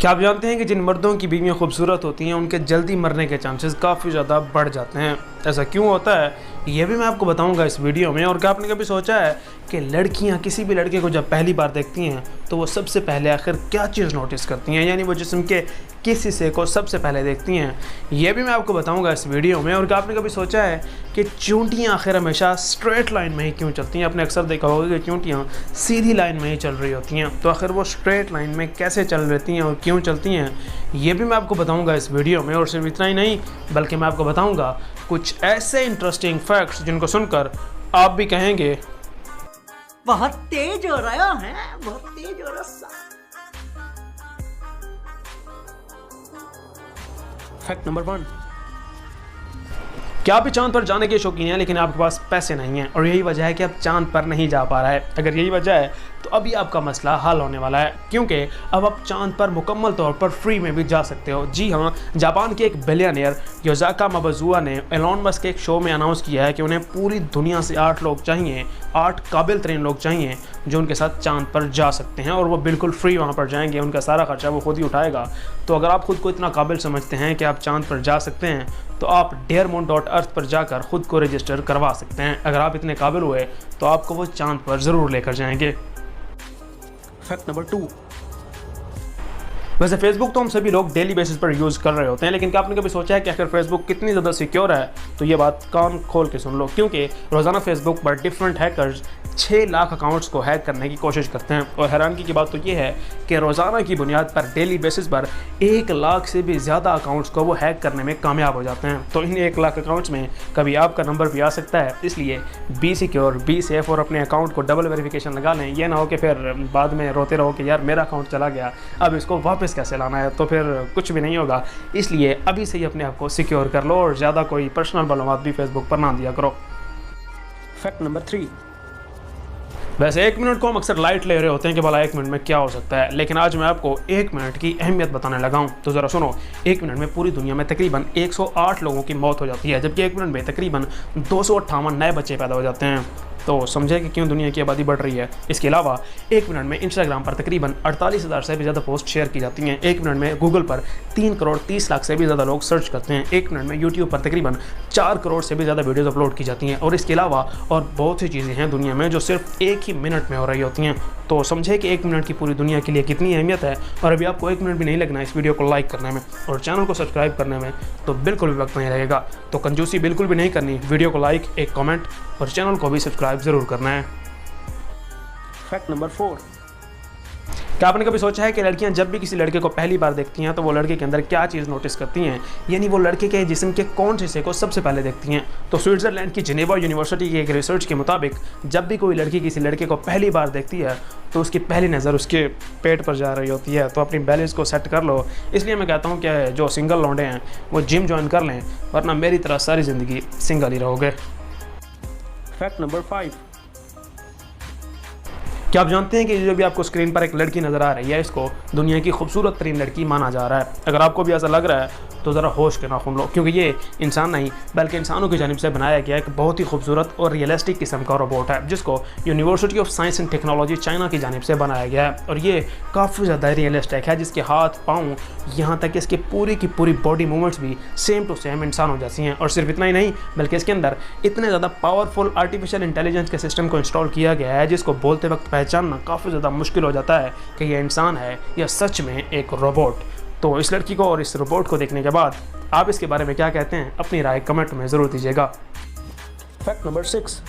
क्या आप जानते हैं कि जिन मर्दों की बीवियाँ खूबसूरत होती हैं उनके जल्दी मरने के चांसेस काफ़ी ज़्यादा बढ़ जाते हैं। ऐसा क्यों होता है ये भी मैं आपको बताऊंगा इस वीडियो में। और क्या आपने कभी सोचा है कि लड़कियां किसी भी लड़के को जब पहली बार देखती हैं तो वो सबसे पहले आखिर क्या चीज़ नोटिस करती हैं, यानी वो जिस्म के किस हिस्से को सबसे पहले देखती हैं, ये भी मैं आपको बताऊंगा इस वीडियो में। और क्या आपने कभी सोचा है कि चूंटियाँ आखिर हमेशा स्ट्रेट लाइन में ही क्यों चलती हैं? आपने अक्सर देखा होगा कि चूंटियाँ सीधी लाइन में ही चल रही होती हैं, तो आखिर वो स्ट्रेट लाइन में कैसे चल रही हैं और क्यों चलती हैं ये भी मैं आपको बताऊंगा इस वीडियो में। और सिर्फ इतना ही नहीं बल्कि मैं आपको बताऊंगा कुछ ऐसे इंटरेस्टिंग फैक्ट्स जिनको सुनकर आप भी कहेंगे बहुत तेज हो रहा है, बहुत तेज हो रहा। फैक्ट नंबर 1, क्या आप भी चांद पर जाने के शौकीन हैं लेकिन आपके पास पैसे नहीं हैं और यही वजह है कि आप चांद पर नहीं जा पा रहा है। अगर यही वजह है तो अभी आपका मसला हल होने वाला है, क्योंकि अब आप चांद पर मुकम्मल तौर पर फ्री में भी जा सकते हो। जी हाँ, जापान के एक बिलियनियर योजाका माबाजुआ ने एलोन मस्क के एक शो में अनाउंस किया है कि उन्हें पूरी दुनिया से 8 लोग चाहिए, 8 काबिल तरीन लोग चाहिए जो उनके साथ चांद पर जा सकते हैं और वो बिल्कुल फ्री वहाँ पर जाएंगे, उनका सारा खर्चा वो खुद ही उठाएगा। तो अगर आप खुद को इतना काबिल समझते हैं कि आप चांद पर जा सकते हैं तो आप dearmoon.earth पर जाकर खुद को रजिस्टर करवा सकते हैं। अगर आप इतने काबिल हुए तो आपको वो चांद पर ज़रूर लेकर जाएंगे। फैक्ट नंबर 2, वैसे फेसबुक तो हम सभी लोग डेली बेसिस पर यूज़ कर रहे होते हैं, लेकिन क्या आपने कभी सोचा है कि आखिर फेसबुक कितनी ज़्यादा सिक्योर है? तो ये बात कान खोल के सुन लो, क्योंकि रोज़ाना फेसबुक पर डिफरेंट हैकर्स 6 लाख अकाउंट्स को हैक करने की कोशिश करते हैं। और हैरानगी की बात तो ये है कि रोज़ाना की बुनियाद पर डेली बेसिस पर 1 लाख से भी ज़्यादा अकाउंट्स को वो हैक करने में कामयाब हो जाते हैं। तो इन 1 लाख अकाउंट्स में कभी आपका नंबर भी आ सकता है, इसलिए बी सिक्योर, बी सेफ और अपने अकाउंट को डबल वेरिफिकेशन लगा लें। ये ना हो कि फिर बाद में रोते रहो कि यार मेरा अकाउंट चला गया, अब इसको वापस कैसे लाना है, तो फिर कुछ भी नहीं होगा। इसलिए अभी से ही अपने आप को सिक्योर कर लो और ज़्यादा कोई पर्सनल मालूमात भी फेसबुक पर ना दिया करो। फैक्ट नंबर 3, वैसे 1 मिनट को हम अक्सर लाइट ले रहे होते हैं कि भला 1 मिनट में क्या हो सकता है, लेकिन आज मैं आपको 1 मिनट की अहमियत बताने लगा हूं। तो ज़रा सुनो, 1 मिनट में पूरी दुनिया में तकरीबन 108 लोगों की मौत हो जाती है, जबकि 1 मिनट में तकरीबन 258 नए बच्चे पैदा हो जाते हैं। तो समझे कि क्यों दुनिया की आबादी बढ़ रही है। इसके अलावा 1 मिनट में इंस्टाग्राम पर तकरीबन 48,000 से भी ज़्यादा पोस्ट शेयर की जाती हैं। 1 मिनट में गूगल पर 3 करोड़ 30 लाख से भी ज़्यादा लोग सर्च करते हैं। 1 मिनट में यूट्यूब पर तकरीबन 4 करोड़ से भी ज़्यादा वीडियोज़ अपलोड की जाती हैं। और इसके अलावा और बहुत सी चीज़ें हैं दुनिया में जो सिर्फ 1 ही मिनट में हो रही होती हैं। तो समझे कि 1 मिनट की पूरी दुनिया के लिए कितनी अहमियत है। और अभी आपको 1 मिनट भी नहीं लगना इस वीडियो को लाइक करने में और चैनल को सब्सक्राइब करने में, तो बिल्कुल भी वक्त नहीं लगेगा। तो कंजूसी बिल्कुल भी नहीं करनी, वीडियो को लाइक, एक कमेंट और चैनल को भी सब्सक्राइब ज़रूर करना है। फैक्ट नंबर 4, क्या आपने कभी सोचा है कि लड़कियां जब भी किसी लड़के को पहली बार देखती हैं तो वो लड़के के अंदर क्या चीज़ नोटिस करती हैं, यानी वो लड़के के जिस्म के कौन से हिस्से को सबसे पहले देखती हैं? तो स्विट्ज़रलैंड की जिनेवा यूनिवर्सिटी की एक रिसर्च के मुताबिक जब भी कोई लड़की किसी लड़के को पहली बार देखती है तो उसकी पहली नज़र उसके पेट पर जा रही होती है। तो अपनी बैलेंस को सेट कर लो। इसलिए मैं कहता हूँ कि जो सिंगल लौंडे हैं वो जिम ज्वाइन कर लें, वरना मेरी तरह सारी ज़िंदगी सिंगल ही रहोगे। फैक्ट नंबर 5, क्या आप जानते हैं कि जो भी आपको स्क्रीन पर एक लड़की नज़र आ रही है इसको दुनिया की खूबसूरत तरीन लड़की माना जा रहा है? अगर आपको भी ऐसा लग रहा है तो ज़रा होश के नाखून लो, क्योंकि ये इंसान नहीं बल्कि इंसानों की जानिब से बनाया गया एक बहुत ही खूबसूरत और रियलिस्टिक किस्म का रोबोट है, जिसको university of science and technology China की जानिब से बनाया गया है। और ये काफ़ी ज़्यादा रियलिस्टिक है, जिसके हाथ, पाँव, यहाँ तक इसकी पूरी की पूरी बॉडी मूवमेंट्स भी सेम टू सेम इंसानों जैसी हैं। और सिर्फ इतना ही नहीं बल्कि इसके अंदर इतने ज़्यादा पावरफुल आर्टिफिशियल इंटेलिजेंस के सिस्टम को इंस्टॉल किया गया है जिसको बोलते वक्त पहचानना काफ़ी ज़्यादा मुश्किल हो जाता है कि यह इंसान है या सच में एक रोबोट। तो इस लड़की को और इस रोबोट को देखने के बाद आप इसके बारे में क्या कहते हैं, अपनी राय कमेंट में ज़रूर दीजिएगा। फैक्ट नंबर 6,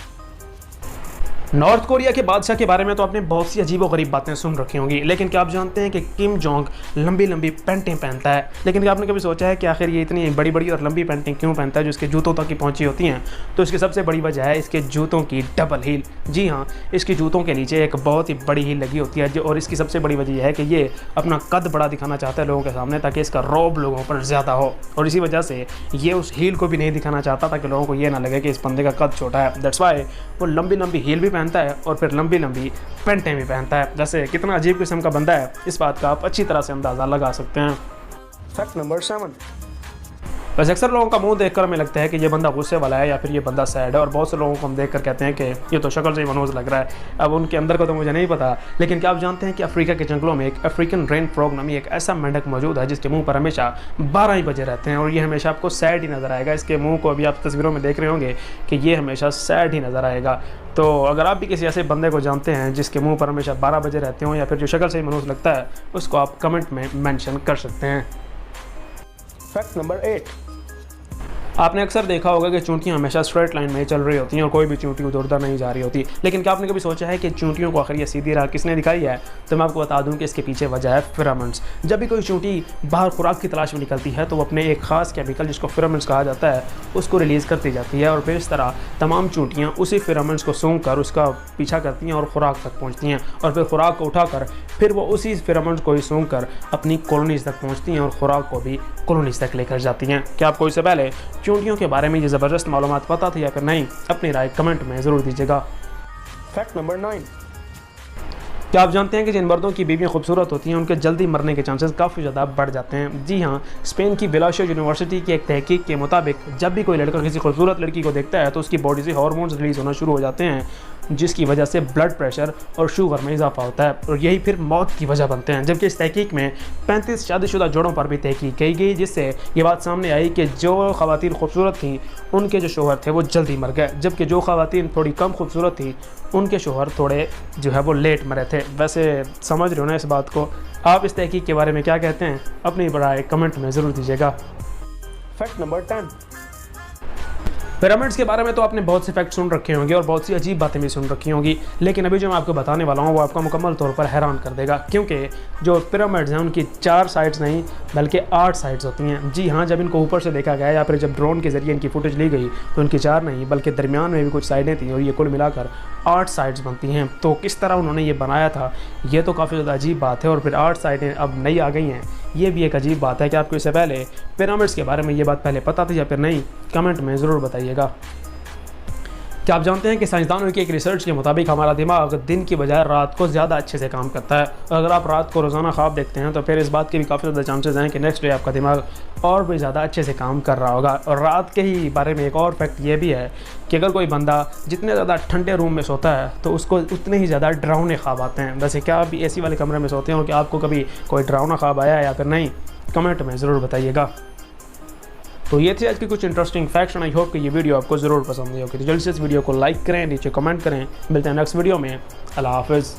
नॉर्थ कोरिया के बादशाह के बारे में तो आपने बहुत सी अजीबोगरीब बातें सुन रखी होंगी, लेकिन क्या आप जानते हैं कि किम जोंग लंबी लंबी पैंटें पहनता है? लेकिन क्या आपने कभी सोचा है कि आखिर ये इतनी बड़ी बड़ी और लंबी पैंटें क्यों पहनता है जो इसके जूतों तक की पहुंची होती हैं? तो इसकी सबसे बड़ी वजह है इसके जूतों की डबल हील। जी हाँ, इसके जूतों के नीचे एक बहुत ही बड़ी हील लगी होती है और इसकी सबसे बड़ी वजह यह है कि ये अपना कद बड़ा दिखाना चाहता है लोगों के सामने, ताकि इसका रौब लोगों पर ज़्यादा हो। और इसी वजह से ये उस हील को भी नहीं दिखाना चाहता ताकि लोगों को ये ना लगे कि इस बंदे का कद छोटा है। दैट्स वाई वो लंबी लंबी हील भी पहनता है और फिर लंबी लंबी पैंटें भी पहनता है। जैसे कितना अजीब किस्म का बंदा है, इस बात का आप अच्छी तरह से अंदाज़ा लगा सकते हैं। फैक्ट नंबर 7, वैसे अक्सर लोगों का मुंह देखकर हमें लगता है कि ये बंदा गुस्से वाला है या फिर ये बंदा सैड है, और बहुत से लोगों को हम देखकर कहते हैं कि ये तो शक्ल से ही मनोज लग रहा है। अब उनके अंदर का तो मुझे नहीं पता, लेकिन क्या आप जानते हैं कि अफ्रीका के जंगलों में एक अफ्रीकन रेन फ्रॉग नामी एक ऐसा मेंढक मौजूद है जिसके मुंह पर हमेशा 12 ही बजे रहते हैं, और ये हमेशा आपको सैड ही नज़र आएगा। इसके मुंह को अभी आप तस्वीरों में देख रहे होंगे कि ये हमेशा सैड ही नज़र आएगा। तो अगर आप भी किसी ऐसे बंदे को जानते हैं जिसके मुंह पर हमेशा 12 बजे रहते हो या फिर जो शक्ल से ही मनोज लगता है, उसको आप कमेंट में मेंशन कर सकते हैं। फैक्ट नंबर 8, आपने अक्सर देखा होगा कि चूंटियां हमेशा स्ट्रेट लाइन में चल रही होती हैं और कोई भी चूंटी उधर उधर नहीं जा रही होती। लेकिन क्या आपने कभी सोचा है कि चूंटियों को आखिर ये सीधी राह किसने दिखाई है? तो मैं आपको बता दूं कि इसके पीछे वजह है फिरामेंट्स। जब भी कोई चूंटी बाहर खुराक की तलाश में निकलती है तो वो अपने एक खास केमिकल जिसको फिरामेंट्स कहा जाता है उसको रिलीज़ करती जाती है, और फिर इस तरह तमाम चूंटियाँ उसी फिरामेंट्स को सूंघ कर उसका पीछा करती हैं और खुराक तक पहुँचती हैं, और फिर खुराक को उठाकर फिर वो उसी फिरामेंट्स को ही सूंघ कर अपनी कॉलोनीज तक पहुँचती हैं और खुराक को भी कॉलोनीज तक लेकर जाती हैं। क्या आपको इससे पहले चूंटियों के बारे में ये ज़बरदस्त मालूमात पता थी या फिर नहीं? अपनी राय कमेंट में ज़रूर दीजिएगा। फैक्ट नंबर 9, क्या आप जानते हैं कि जिन मर्दों की बीवियां खूबसूरत होती हैं उनके जल्दी मरने के चांसेस काफ़ी ज़्यादा बढ़ जाते हैं? जी हाँ, स्पेन की बेलाशियो यूनिवर्सिटी की एक तहकीक के मुताबिक जब भी कोई लड़का किसी खूबसूरत लड़की को देखता है तो उसकी बॉडी से हार्मोन्स रिलीज़ होना शुरू हो जाते हैं, जिसकी वजह से ब्लड प्रेशर और शुगर में इजाफा होता है, और यही फिर मौत की वजह बनते हैं। जबकि इस तहकीक में 35 शादीशुदा जोड़ों पर भी तहकीक की गई, जिससे ये बात सामने आई कि जो ख़वातीन खूबसूरत थीं उनके जो शोहर थे वो जल्दी मर गए, जबकि जो ख़वातीन थोड़ी कम खूबसूरत थी उनके शोहर थोड़े जो है वो लेट मरे थे। वैसे समझ रहे हो ना इस बात को? आप इस तहकीक के बारे में क्या कहते हैं? अपनी राय कमेंट में ज़रूर दीजिएगा। फैक्ट नंबर 10, पिरामिड्स के बारे में तो आपने बहुत से फैक्ट सुन रखे होंगे और बहुत सी अजीब बातें भी सुन रखी होंगी, लेकिन अभी जो मैं आपको बताने वाला हूँ वो आपको मुकम्मल तौर पर हैरान कर देगा, क्योंकि जो पिरामिड्स हैं उनकी 4 साइड्स नहीं बल्कि 8 साइड्स होती हैं। जी हाँ, जब इनको ऊपर से देखा गया या फिर जब ड्रोन के जरिए इनकी फुटेज ली गई तो इनकी 4 नहीं बल्कि दरमियान में भी कुछ साइडें थी, और ये कुल मिलाकर 8 साइड्स बनती हैं। तो किस तरह उन्होंने ये बनाया था, ये तो काफ़ी ज़्यादा अजीब बात है, और फिर 8 साइडें अब नई आ गई हैं, ये भी एक अजीब बात है। कि आपको इससे पहले पिरामिड्स के बारे में ये बात पहले पता थी या फिर नहीं? कमेंट में ज़रूर बताइएगा। क्या आप जानते हैं कि साइंसदानों की एक रिसर्च के मुताबिक हमारा दिमाग दिन की बजाय रात को ज़्यादा अच्छे से काम करता है, और अगर आप रात को रोज़ाना ख्वाब देखते हैं तो फिर इस बात के भी काफ़ी ज़्यादा चांसेस हैं कि नेक्स्ट डे आपका दिमाग और भी ज़्यादा अच्छे से काम कर रहा होगा। और रात के ही बारे में एक और फैक्ट ये भी है कि अगर कोई बंदा जितने ज़्यादा ठंडे रूम में सोता है तो उसको उतने ही ज़्यादा डरावने ख्वाब आते हैं। वैसे क्या आप भी एसी वाले कमरे में सोते हो कि आपको कभी कोई डरावना ख्वाब आया है या फिर नहीं? कमेंट में ज़रूर बताइएगा। तो ये थी आज की कुछ इंटरेस्टिंग फैक्ट्स, आई होप कि ये वीडियो आपको ज़रूर पसंद आई होगी। तो जल्दी से इस वीडियो को लाइक करें, नीचे कमेंट करें। मिलते हैं नेक्स्ट वीडियो में। अल्लाह हाफ़िज़।